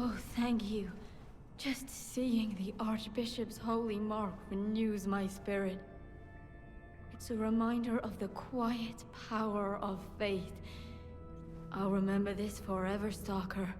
Oh, thank you. Just seeing the Archbishop's holy mark renews my spirit. It's a reminder of the quiet power of faith. I'll remember this forever, Stalker.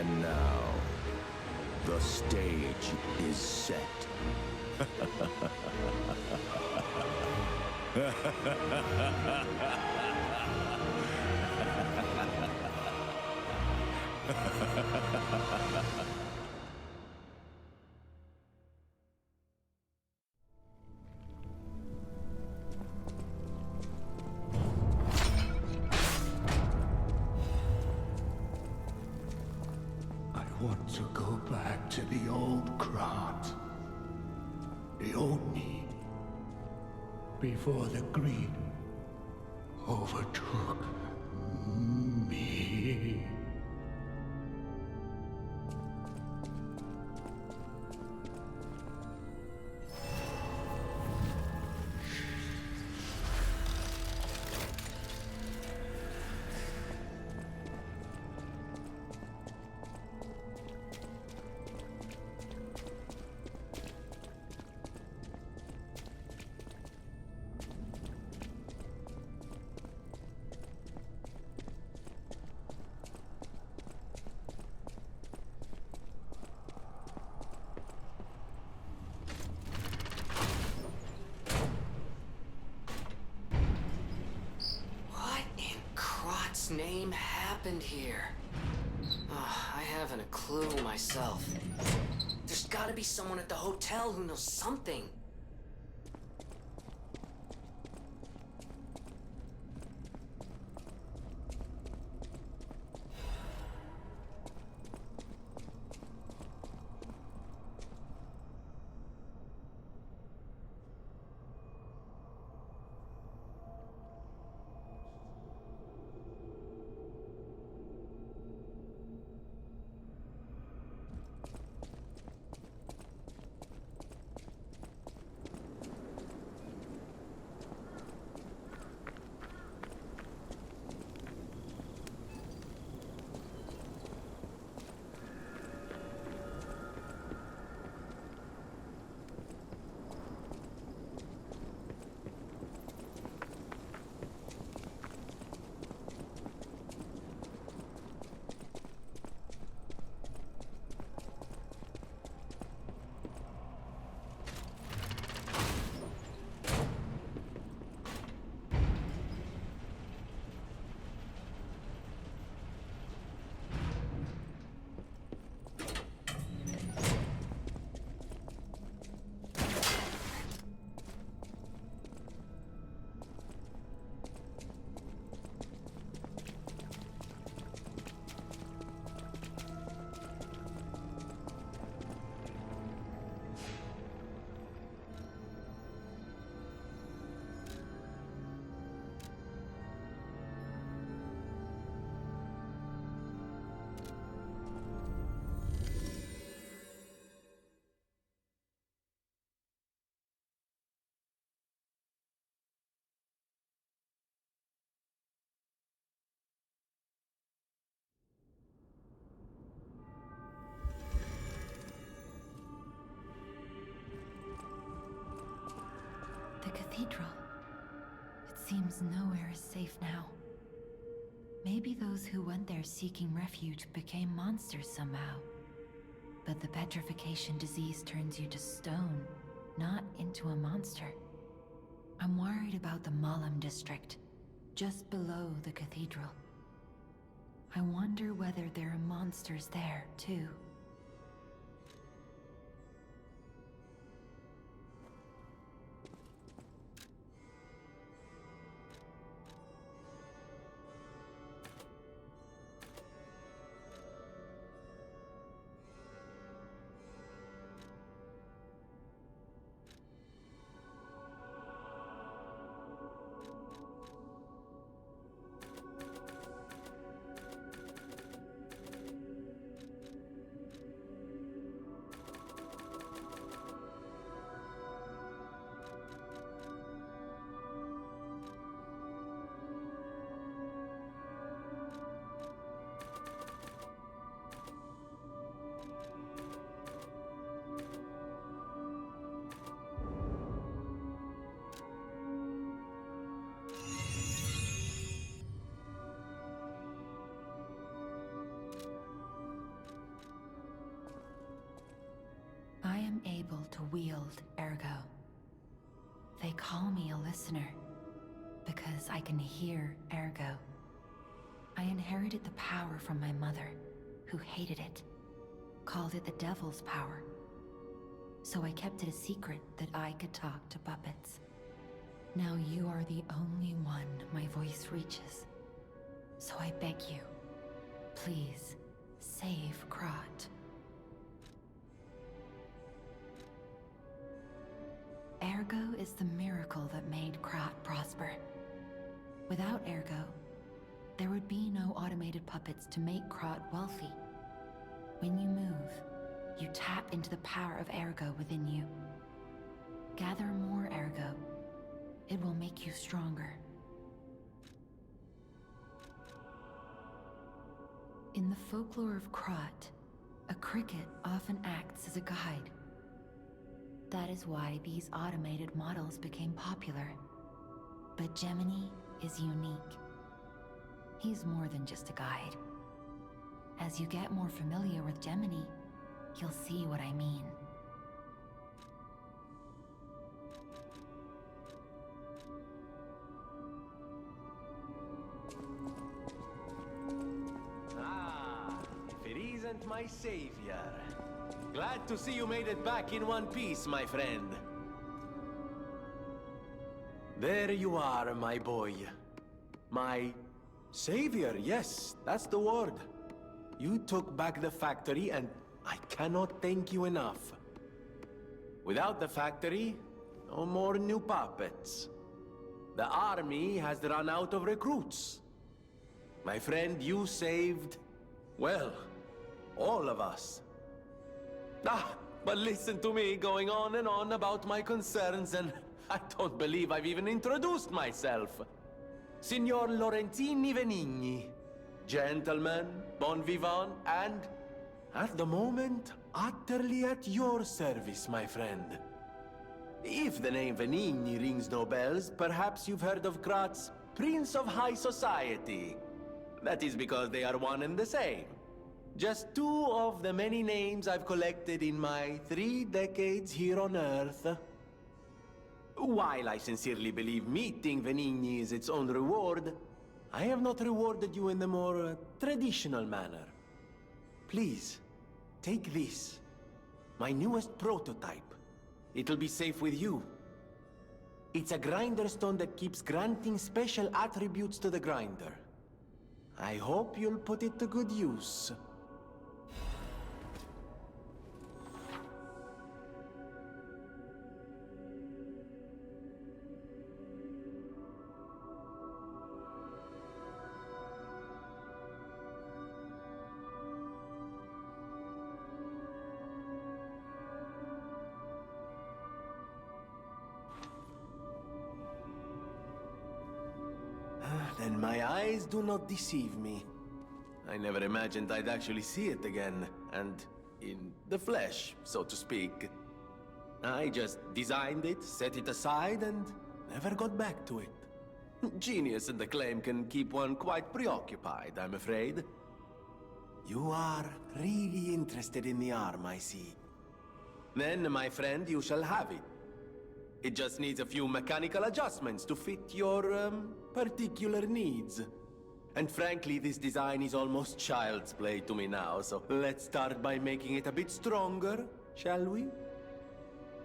And now, the stage is set. I want to go back to the old Krat. The old me. Before the greed overtook me. What in Krat's name happened here? I haven't a clue myself. There's gotta be someone at the hotel who knows something. The cathedral. It seems nowhere is safe now. Maybe those who went there seeking refuge became monsters somehow. But the petrification disease turns you to stone, not into a monster. I'm worried about the Malam district, just below the cathedral. I wonder whether there are monsters there, too. am able to wield Ergo. They call me a listener because I can hear Ergo. I inherited the power from my mother, who hated it, called it the devil's power. So I kept it a secret that I could talk to puppets. Now you are the only one my voice reaches. So I beg you, please, save Krat. Ergo is the miracle that made Krat prosper. Without Ergo, there would be no automated puppets to make Krat wealthy. When you move, you tap into the power of Ergo within you. Gather more Ergo. It will make you stronger. In the folklore of Krat, a cricket often acts as a guide. That is why these automated models became popular. But Gemini is unique. He's more than just a guide. As you get more familiar with Gemini, you'll see what I mean. If it isn't my savior. Glad to see you made it back in one piece, my friend. There you are, my boy. My savior, yes, that's the word. You took back the factory, and I cannot thank you enough. Without the factory, no more new puppets. The army has run out of recruits. My friend, you saved, well, all of us. But listen to me going on and on about my concerns, and I don't believe I've even introduced myself. Signor Lorentini Venigni. Gentleman, bon vivant, and, at the moment, utterly at your service, my friend. If the name Venigni rings no bells, perhaps you've heard of Krat's Prince of High Society. That is because they are one and the same. Just two of the many names I've collected in my 3 decades here on Earth. While I sincerely believe meeting Venigni is its own reward, I have not rewarded you in the more traditional manner. Please, take this. My newest prototype. It'll be safe with you. It's a grinder stone that keeps granting special attributes to the grinder. I hope you'll put it to good use. Then my eyes do not deceive me. I never imagined I'd actually see it again, and in the flesh, so to speak. I just designed it, set it aside, and never got back to it. Genius and acclaim can keep one quite preoccupied, I'm afraid. You are really interested in the arm, I see. Then, my friend, you shall have it. It just needs a few mechanical adjustments to fit your, particular needs. And frankly, this design is almost child's play to me now, so let's start by making it a bit stronger, shall we?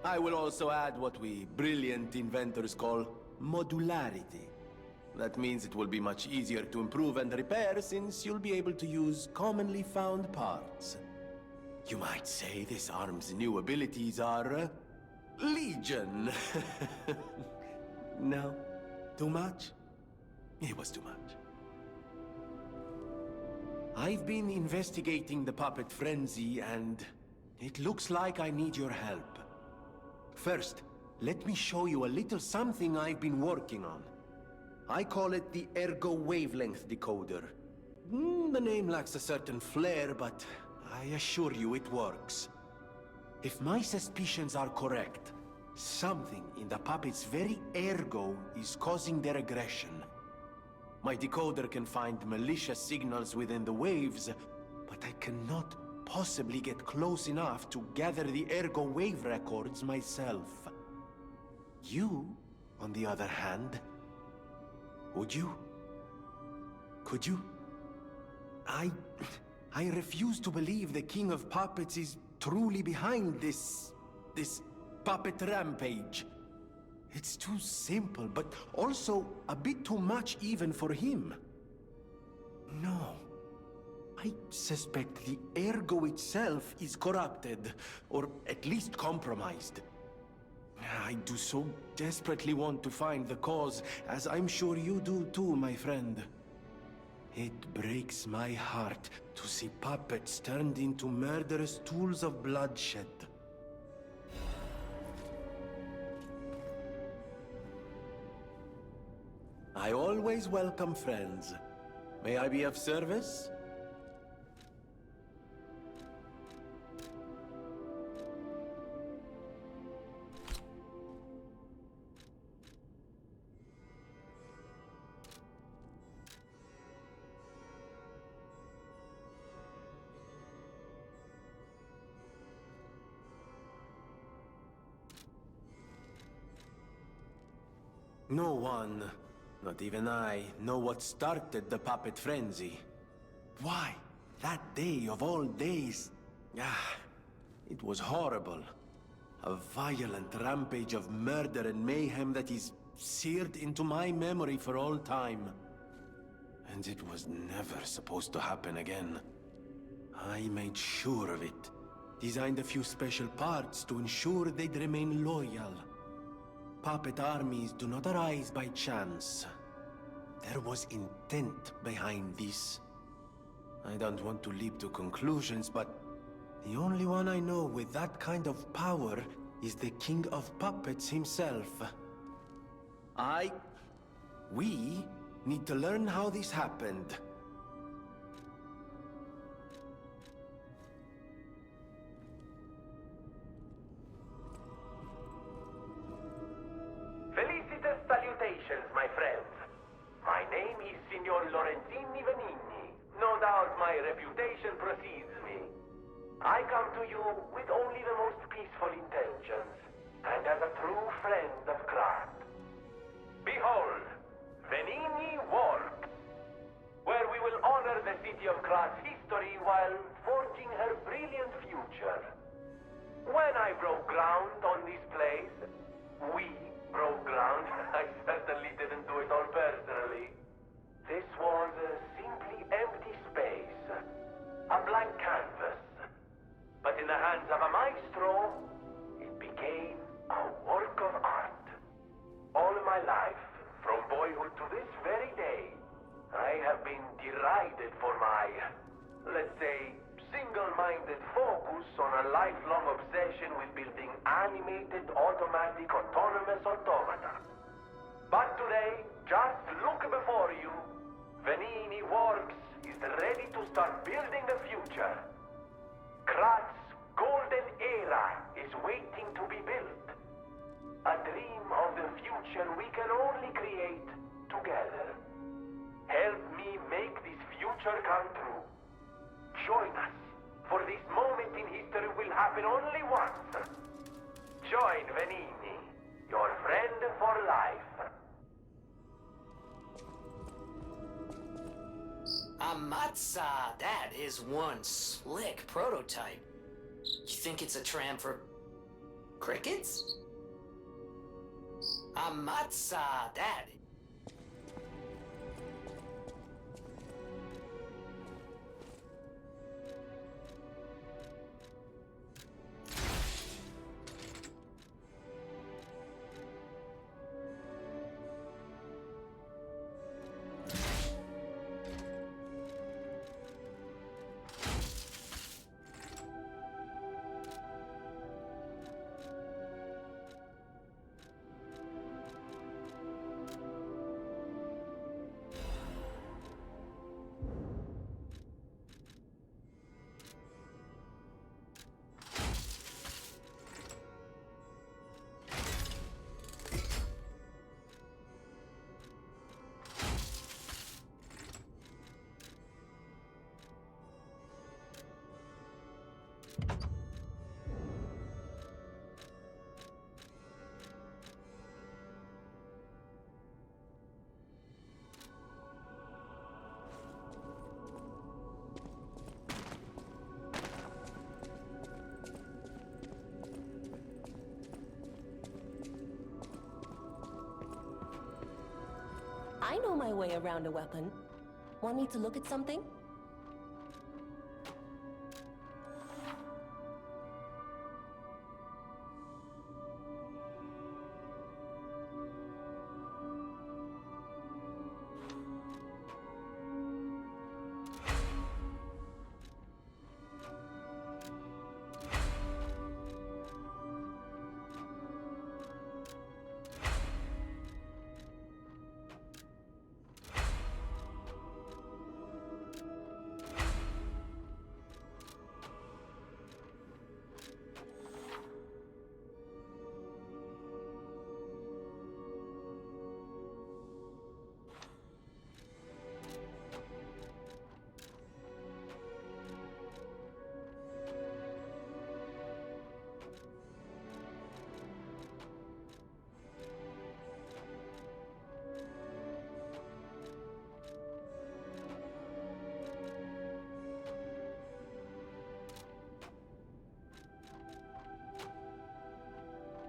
I will also add what we brilliant inventors call modularity. That means it will be much easier to improve and repair since you'll be able to use commonly found parts. You might say this arm's new abilities are, legion. No? Too much? It was too much. I've been investigating the puppet frenzy, and it looks like I need your help. First, let me show you a little something I've been working on. I call it the Ergo Wavelength Decoder. The name lacks a certain flair, but I assure you it works. If my suspicions are correct, something in the puppet's very ergo is causing their aggression. My decoder can find malicious signals within the waves, but I cannot possibly get close enough to gather the Ergo wave records myself. You, on the other hand, would you? Could you? I refuse to believe the King of Puppets is truly behind this puppet rampage. It's too simple, but also a bit too much even for him. No. I suspect the Ergo itself is corrupted, or at least compromised. I do so desperately want to find the cause, as I'm sure you do too, my friend. It breaks my heart to see puppets turned into murderous tools of bloodshed. I always welcome friends. May I be of service? No one, not even I, know what started the puppet frenzy. Why? That day of all days. It was horrible. A violent rampage of murder and mayhem that is seared into my memory for all time. And it was never supposed to happen again. I made sure of it. Designed a few special parts to ensure they'd remain loyal. Puppet armies do not arise by chance. There was intent behind this. I don't want to leap to conclusions, but the only one I know with that kind of power is the King of Puppets himself. We need to learn how this happened. Felicitous salutations, my friends. My name is Signor Lorenzini Venigni. No doubt my reputation precedes me. I come to you with only the most peaceful intentions, and as a true friend of craft. Behold, Venigni Works, where we will honor the city of Krat's history while forging her brilliant future. When I broke ground on this place, we broke ground. I certainly didn't do it all personally. This was a simply empty space, a blank canvas. But in the hands of a maestro, it became a work of art. All my life, from boyhood to this very day, I have been derided for my, let's say, single-minded focus on a lifelong obsession with building animated, automatic, autonomous automata. But today, just look before you. Venigni Works is ready to start building the future. Krat's golden era is waiting to be built. A dream of the future we can only create together. Help me make this future come true. Join us, for this moment in history will happen only once. Join Venigni, your friend for life. Amatsa, that is one slick prototype. You think it's a tram for crickets? Amatsa, that... I know my way around a weapon. Want me to look at something?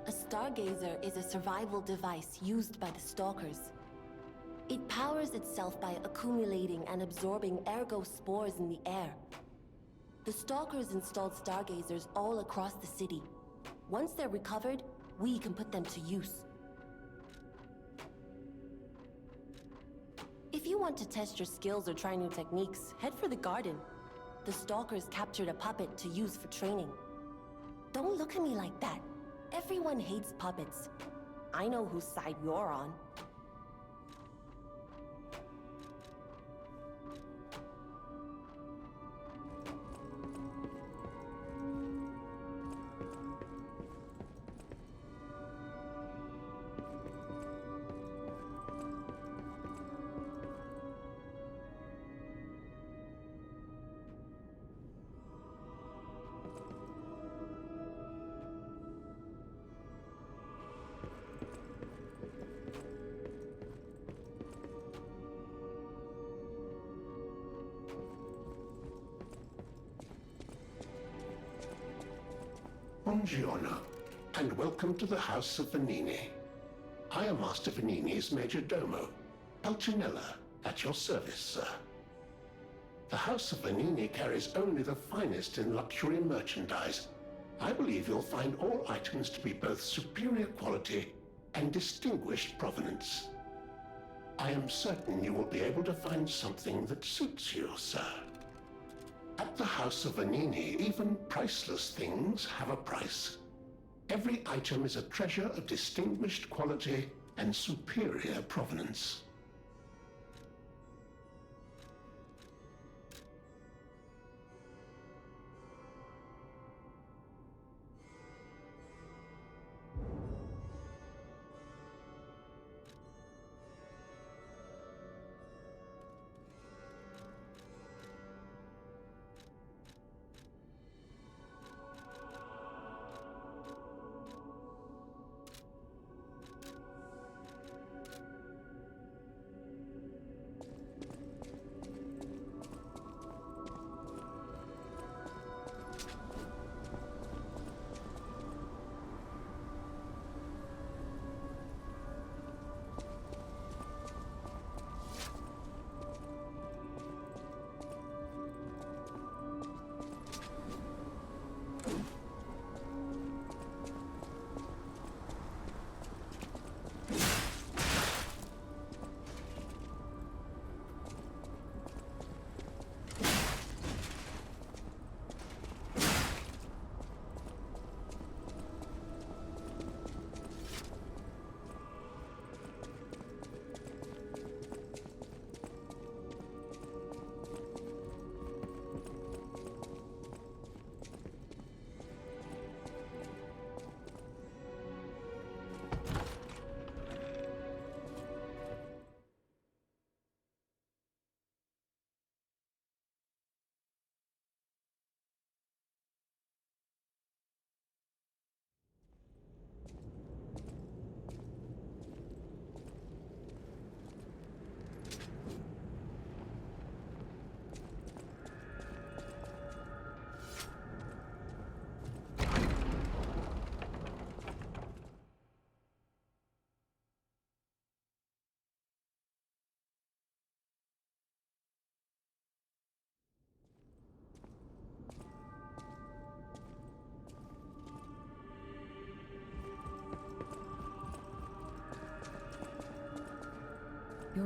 A Stargazer is a survival device used by the Stalkers. It powers itself by accumulating and absorbing ergo spores in the air. The Stalkers installed Stargazers all across the city. Once they're recovered, we can put them to use. If you want to test your skills or try new techniques, head for the garden. The Stalkers captured a puppet to use for training. Don't look at me like that. Everyone hates puppets. I know whose side you're on. Buongiorno, and welcome to the House of Venini. I am Master Venini's Major Domo, Pulcinella, at your service, sir. The House of Venini carries only the finest in luxury merchandise. I believe you'll find all items to be both superior quality and distinguished provenance. I am certain you will be able to find something that suits you, sir. At the House of Venini, even priceless things have a price. Every item is a treasure of distinguished quality and superior provenance.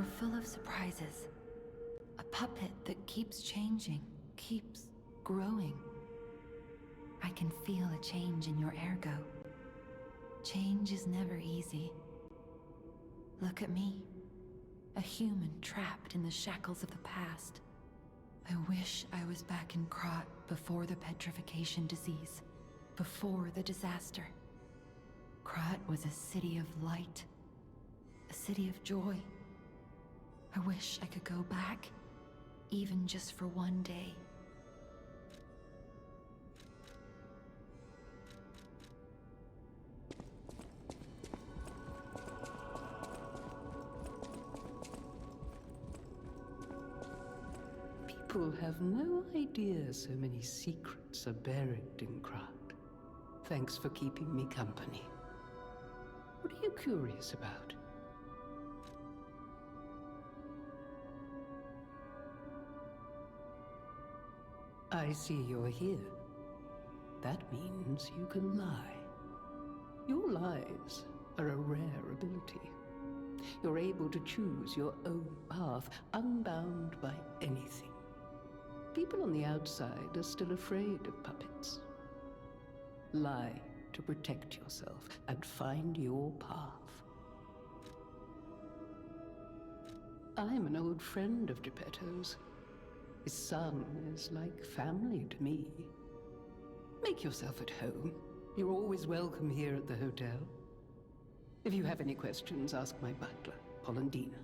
You're full of surprises. A puppet that keeps changing, keeps growing. I can feel a change in your ergo. Change is never easy. Look at me. A human trapped in the shackles of the past. I wish I was back in Krat before the petrification disease. Before the disaster. Krat was a city of light. A city of joy. I wish I could go back. Even just for one day. People have no idea so many secrets are buried in Krat. Thanks for keeping me company. What are you curious about? I see you're here. That means you can lie. Your lies are a rare ability. You're able to choose your own path, unbound by anything. People on the outside are still afraid of puppets. Lie to protect yourself and find your path. I'm an old friend of Geppetto's. His son is like family to me. Make yourself at home. You're always welcome here at the hotel. If you have any questions, ask my butler, Polendina.